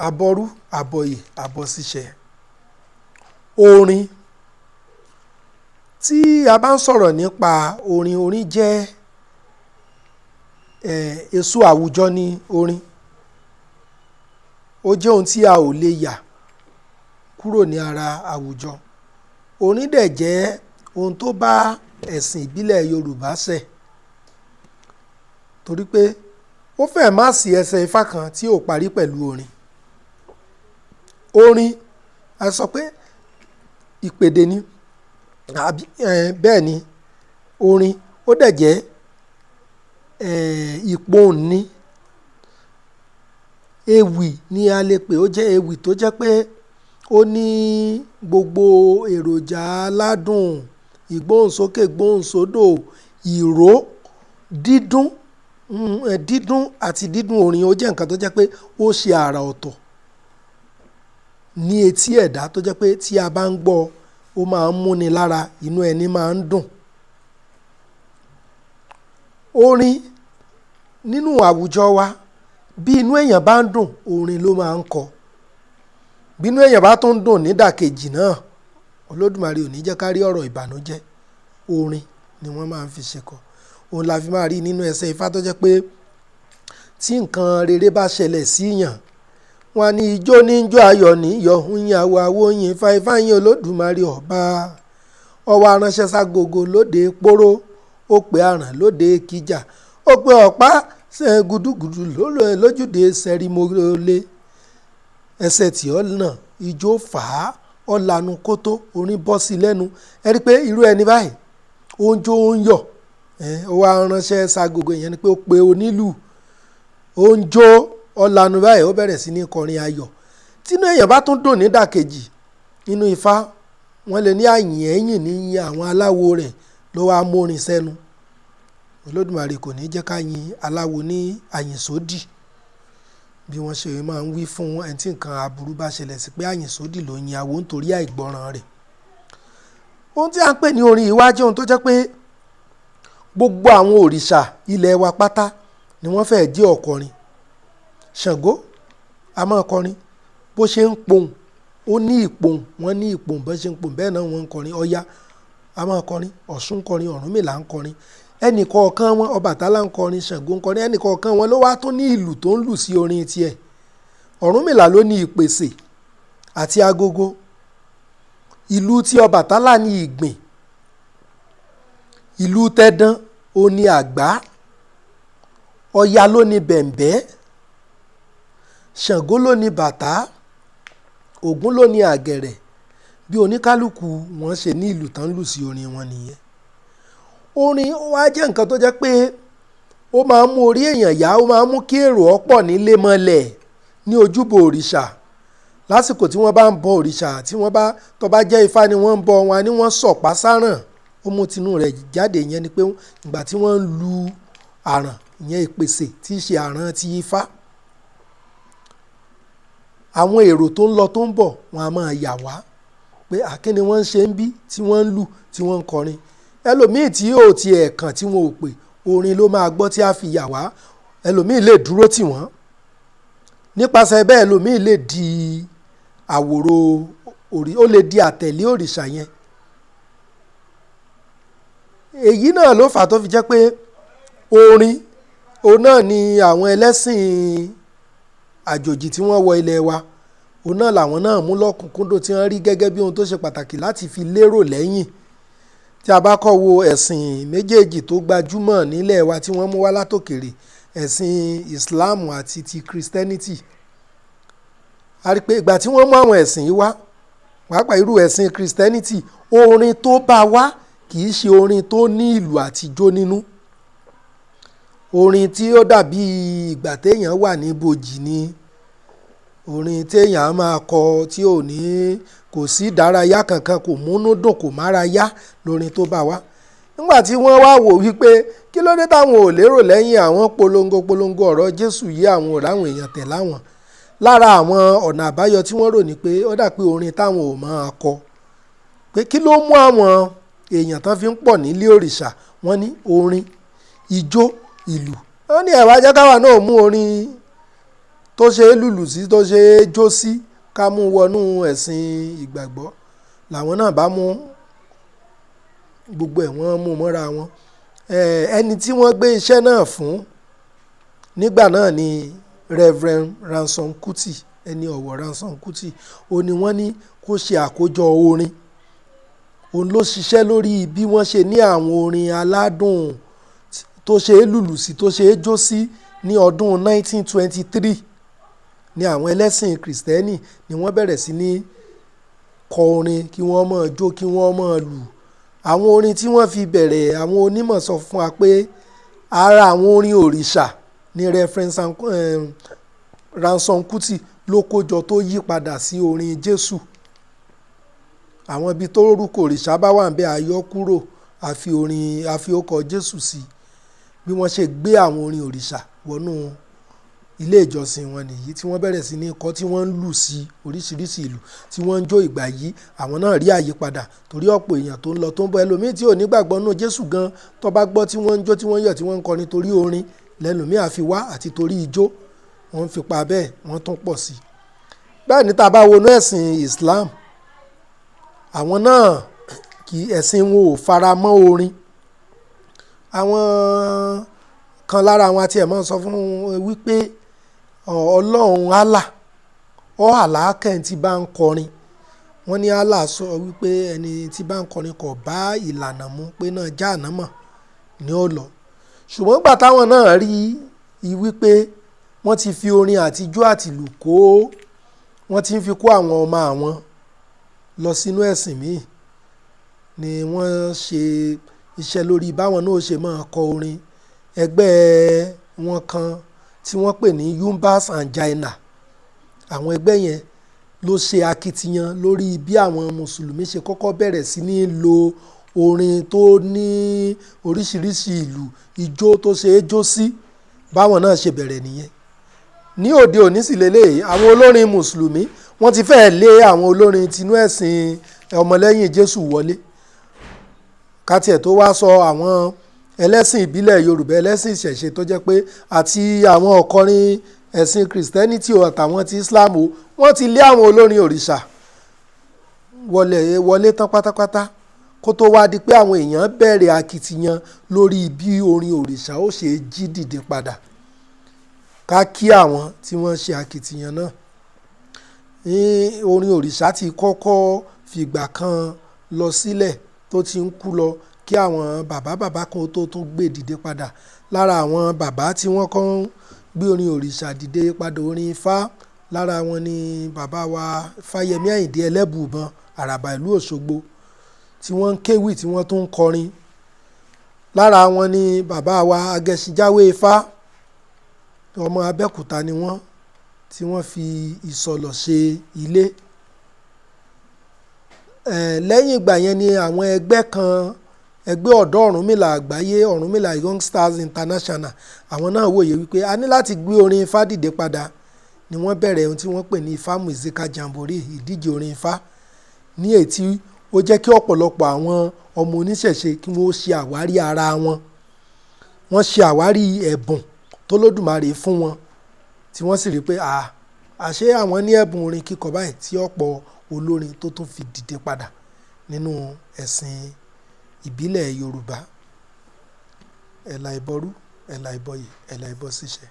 abọ́rú abọ́yè abọ́ṣiṣẹ́. Orin, tí a bá ń sọ̀rọ̀ nípa orin, orin jẹ́ èso àwùjọ ní orin. Ó jẹ́ ohun tí a ò lè yà kúrò ní ara àwùjọ. Orin dẹ̀ jẹ́ ohun tó bá ẹ̀sìn ìbílẹ̀ Yorùbá ṣẹ̀, torí pé ó fẹ́ má sí ẹsẹ̀ Ifá kan tí ò parí pẹ̀lú orin. Orin, a sọ pé ìpèdè ni, bẹ́ẹ̀ ni orin ó dẹ̀ jẹ́ ìpohùn ni. Ewì ni a lè pè, ó jẹ́ ewì tó jẹ́ pé ó ní gbogbo èròjà aládùn, ìgbóhùnsókè, ìgbóhùnsódò, ìró, dídún, dídún àti dídùn orin. Ó jẹ́ nǹkan tó jẹ́ pé ó ṣe àrà ọ̀tọ̀ ní etí ẹ̀dá, tó jẹ́ pé tí a bá ń gbọ́ ó máa ń múni lára, inú ẹni máa ń dùn. Orin nínú àwùjọ wa, bí inú èèyàn bá ń dùn, orin ló máa ń kọ. Bí inú èèyàn bá tún ń dùn nídàkejì náà, Olódùmarè ò ní jẹ́ ká rí ọ̀rọ̀ ìbànújẹ́. Orin ni wọ́n máa ń fi ṣe kọ. Òun la fi máa rí nínú ẹsẹ̀ Ifá tó jẹ́ pé tí nǹkan rere bá ṣẹlẹ̀ síyàn, wọ́n á ní ijó ní ijó ayọ̀ ní iyọ̀ ń yin àwọ̀ àwo yin Ifá, Ifá yin Olódùmarè ọba. Ọwọ́ aránṣẹ́ ságogo lóde póró, ó pe àràn lóde kíjà, ó pe ọ̀pá gúdúgúdú lójúde sẹ́rímọ́lé. Ẹsẹ̀ tí ó nà ijó fà á, ó lanu kótó, orin bọ́ sí lẹ́nu. Ẹ rí i pé irú ẹni báyìí ó ń jó ó ń yọ̀. Ó wá ránṣẹ́ ságogo, ìyẹn ni pé ó pe onílù, ó ń jó, ó lanu báyìí, ó bẹ̀rẹ̀ sí ní kọrin ayọ̀. Tínú èèyàn bá tún dùn nídàkejì nínú Ifá, wọ́n lè ní àyìn ẹ̀yìn ní àwọn aláwo rẹ̀ ló wá mórin sẹ́nu. Olódùmarè kò ní jẹ́ ká yin aláwo ní àyìnsódì, bí wọ́n ṣe máa ń wí fún ẹni tí nǹkan aburú bá ṣẹlẹ̀ sí, pé àyìnsódì ló yin awo nítorí àìgbọràn rẹ̀. Ohun tí a ń pè ní orin yìí wá jẹ́ ohun tó jẹ́ pé gbogbo àwọn òrìṣà ilẹ̀ wa pátá ni wọ́n fẹ́ẹ̀ jẹ́ ọ̀kọrin. Ṣàngó a máa kọrin, bó ṣe ń pohùn ó ní ìpohùn, wọ́n ní ìpohùn, bó ṣe ń pohùn bẹ́ẹ̀ náà wọ́n ń kọrin. Ọya a máa kọrin, Ọ̀ṣun ń kọrin, Ọ̀rúnmìlà ń kọrin, ẹnì kọ̀ọ̀kan wọn, Ọbàtálá ń kọrin, Ṣàngó ń kọrin, ẹnì kọ̀ọ̀kan wọn ló wá tún ní ìlù tó ń lù sí orin tiẹ̀. Ọ̀rúnmìlà ló ní ìpèsè àti agogo, ìlù tí Ọbàtálá ní ìgbìn, ìlù tẹ̀dán ó ní àgbá, Ọya ló ní bẹ̀m̀bẹ́, Ṣàngó ló ní bàtá, Ògún ló ní àgẹ̀rẹ̀. Bí oníkálukú wọn ṣe ní ìlù tán lù sí orin wọn nìyẹn. Orin wá jẹ́ nǹkan tó jẹ́ pé ó máa ń mú orí èèyàn yá, ó máa ń mú kí èrò ọ̀pọ̀ nílé mọ́lẹ̀ ní ojúbọ òrìṣà. Lásìkò tí wọ́n bá ń bọ òrìṣà, tí wọ́n bá tó bá jẹ́ Ifá ni wọ́n ń bọ, wọn ni wọ́n sọ̀pá sáràn. Ó mú tinú rẹ̀ jáde, ìyẹn ni pé ìgbà tí wọ́n ń lu àràn, ìyẹn ìpèsè tí í ṣe àràn ti Ifá, àwọn èrò tó ń lọ tó ń bọ̀ wọn a máa yà wá pé àkíni wọ́n ń ṣe ń bí tí wọ́n ń lù tí wọ́n ń kọrin. Ẹlòmíì tí yóò ti ẹ̀ẹ̀kan tí wọn ò pè, orin ló máa gbọ́ tí a fi yà wá. Ẹlòmíì lè dúró tì wọ́n, nípasẹ̀ bẹ́ẹ̀ ẹlòmíì lè di àwòrò ó lè di àtẹ̀lé òrìṣà yẹn. Èyí náà ló fà á tó fi jẹ́ pé orin òun náà ni àwọn ẹlẹ́sìn àjòjì tí wọ́n wọ ilẹ̀ wa, òun náà làwọn náà mú lọ́kùnkúndùn, tí wọ́n rí gẹ́gẹ́ bí ohun tó ṣe pàtàkì láti fi lérò lẹ́yìn. Tí a bá kọ́ wo ẹ̀sìn méjèèjì tó gbajúmọ̀ nílẹ̀ wa tí wọ́n mú wá látòkèrè, ẹ̀sìn Islam àti ti Christianity, a rí pé ìgbà tí wọ́n mú àwọn ẹ̀sìn yìí wá, pàápàá irú ẹ̀sìn Christianity, orin tó bá wá kì í ṣe orin tó ní ìlù àtijọ́ nínú. Orin tí ó dàbí ìgbà téèyàn wà ní ibojì ni, orin téèyàn máa kọ tí ò ní, kò sí ìdárayá kankan, kò múnú dùn, kò mára yá lórin tó bá wá. Nígbà tí wọ́n wá wò wípé kí ló dé táwọn ò lérò lẹ́yìn àwọn polongo ọ̀rọ̀ Jésù yìí, àwọn ò ráwọn èèyàn tẹ̀ láwọn. Lára àwọn ọ̀nà àbáyọ tí wọ́n rò ní pé ó dà pé orin táwọn ò máa kọ, pé kí ló mú àwọn èèyàn tán fi ń pọ̀ nílé òrìṣà. Wọ́n ní orin, ijó, ìlù. Wọ́n ní ẹ̀wà jẹ́ káwa náà mú orin tó ṣe é lùlù sí, tó ṣe é jó sí, ká mú wọnú ẹ̀sìn ìgbàgbọ́, làwọn náà bá mú gbogbo ẹ̀, wọ́n mú mọ́ra wọn. Ẹni tí wọ́n gbé iṣẹ́ náà fún nígbà náà ni Reverend Ransom Kuti, ẹni ọ̀wọ̀ Ransom Kuti. Ó ní wọ́n ní kó ṣe àkójọ orin. Òun ló ṣiṣẹ́ lórí bí wọ́n ṣe ní àwọn orin aládùn tó ṣe é lùlù sí, tó ṣe é jó sí ní ọdún 1923. Ní àwọn ẹlẹ́sìn Kìrìsìtẹ́nì ni wọ́n bẹ̀rẹ̀ sí ní kọ orin, kí wọ́n máa jó, kí wọ́n máa lù. Àwọn orin tí wọ́n fi bẹ̀rẹ̀, àwọn onímọ̀ sọ fún wa pé ara àwọn orin òrìṣà ni Reverend Ransom Kuti ló kójọ tó yí padà sí orin Jésù. Àwọn ibi tó rúkọ òrìṣà bá wà níbẹ̀, àyọ kúrò, àfi orúkọ Jésù sí. Bí wọ́n ṣe gbé àwọn orin òrìṣà wọnú ilé ìjọsìn wọn nìyí, tí wọ́n bẹ̀rẹ̀ sí ní kọ, tí wọ́n ń lù sí oríṣiríṣi ìlù, tí wọ́n ń jó. Ìgbà yìí àwọn náà rí àyípadà, torí ọ̀pọ̀ èèyàn tó ń lọ tó ń bọ̀, ẹlòmíì tí ò ní gbàgbọ́ nínú Jésù gan, tó bá gbọ́ tí wọ́n ń jó, tí wọ́n ń yọ̀, tí wọ́n ń kọrin, torí orin lẹ́lòmíì àfi wá, àti torí ijó wọ́n fi pa bẹ́ẹ̀, wọ́n tún pọ̀ sí. Bẹ́ẹ̀ ni tá a bá wọnú ẹ̀sìn Islam, àwọn náà ẹ̀sìn wọn ò fara mọ́ orin. Àwọn kan lára àwọn àti ẹ̀mọ́ sọ fún wípé Ọlọ́run Allah àlàákẹ́ tí bá ń kọrin. Wọ́n ní Allah sọ wípé ẹni tí bá ń kọrin kò bá ìlànà mu, pé náà Jahannama ni ó lọ. Ṣùgbọ́n gbà táwọn náà rí i wípé wọ́n ti fi orin àtijọ́ àtìlù kó, wọ́n ti ń fi kó àwọn ọmọ àwọn lọ sínú ẹ̀sìn míì, ni wọ́n ṣe iṣẹ́ lórí báwọn náà ṣe máa kọ orin. Ẹgbẹ́ wọn kan tí wọ́n pè ní Yumbas and Jaina, àwọn ẹgbẹ́ yẹn ló ṣe akitiyan lórí bí àwọn mùsùlùmí ṣe kọ́kọ́ bẹ̀rẹ̀ sí ní lo orin tó ní oríṣiríṣi ìlù, ijó tó ṣe é jó sí. Báwọn náà ṣe bẹ̀rẹ̀ nìyẹn. Ní òde òní sì lélẹ́yìí, àwọn olórin mùsùlùmí wọ́n ti fẹ́ẹ̀ lé àwọn olórin tinú ẹ̀sìn ọmọlẹ́yìn Jésù wọlé. Ká tiẹ̀ tó wá sọ àwọn ẹlẹ́sìn ìbílẹ̀ Yorùbá, ẹlẹ́sìn ìṣẹ̀ṣe tó jẹ́ pé àti àwọn ọ̀kọrin ẹ̀sìn Christianity àtàwọn ti Islam, wọ́n ti lé àwọn olórin òrìṣà wọlé tán pátápátá, kó tó wá di pé àwọn èèyàn bẹ̀rẹ̀ akitiyan lórí bí orin òrìṣà ó ṣe jí dìde padà. Ká kí àwọn tí wọ́n ṣe akitiyan náà. Orin òrìṣà ti kọ́kọ́ fìgbà kan lọ sílẹ̀ tó ti ń kú lọ, kí àwọn bàbá kan tó tún gbé dìde padà. Lára àwọn bàbá tí wọ́n kọ́ ń gbé orin òrìṣà dìde padà, orin Ifá, lára wọn ni bàbá wa Fáyẹmí Àyìndé Ẹlẹ́bùúbọn, Àràbà ìlú Òṣogbo, tí wọ́n ń kéwì tí wọ́n tún ń kọrin. Lára wọn ni bàbá wa Agẹṣinjáwé Ifá, ọmọ Abẹ́òkúta ni wọ́n, tí wọ́n fi ìsọ̀lọ̀ ṣe ilé. Lẹ́yìn ìgbà yẹn ni àwọn ẹgbẹ́ kan, ẹgbẹ́ ọ̀dọ́ Ọ̀rúnmìlà àgbáyé, Ọ̀rúnmìlà Young Stars International, àwọn náà wòye wípé a ní láti gbé orin Ifá dìde padà. Ni wọ́n bẹ̀rẹ̀ ohun tí wọ́n pè ní Ifá Musical Jamboree, ìdíje orin Ifá, ní èyí tí ó jẹ́ kí ọ̀pọ̀lọpọ̀ àwọn ọmọ oníṣẹ̀ṣe kí wọ́n ṣe àwárí ara wọn. Wọ́n ṣe àwárí ẹ̀bùn t'Olódùmarè fún wọn, tí wọ́n sì rí pé àṣé àwọn ní ẹ̀bùn orin kíkọ báyìí, tí ọ̀pọ̀ olórin tó tún fi dìde padà nínú ẹ̀sìn ìbílẹ̀ Yorùbá. Ẹ̀là ìbọrú, ẹ̀là ìbọyè, ẹ̀là ìbọ ṣíṣe.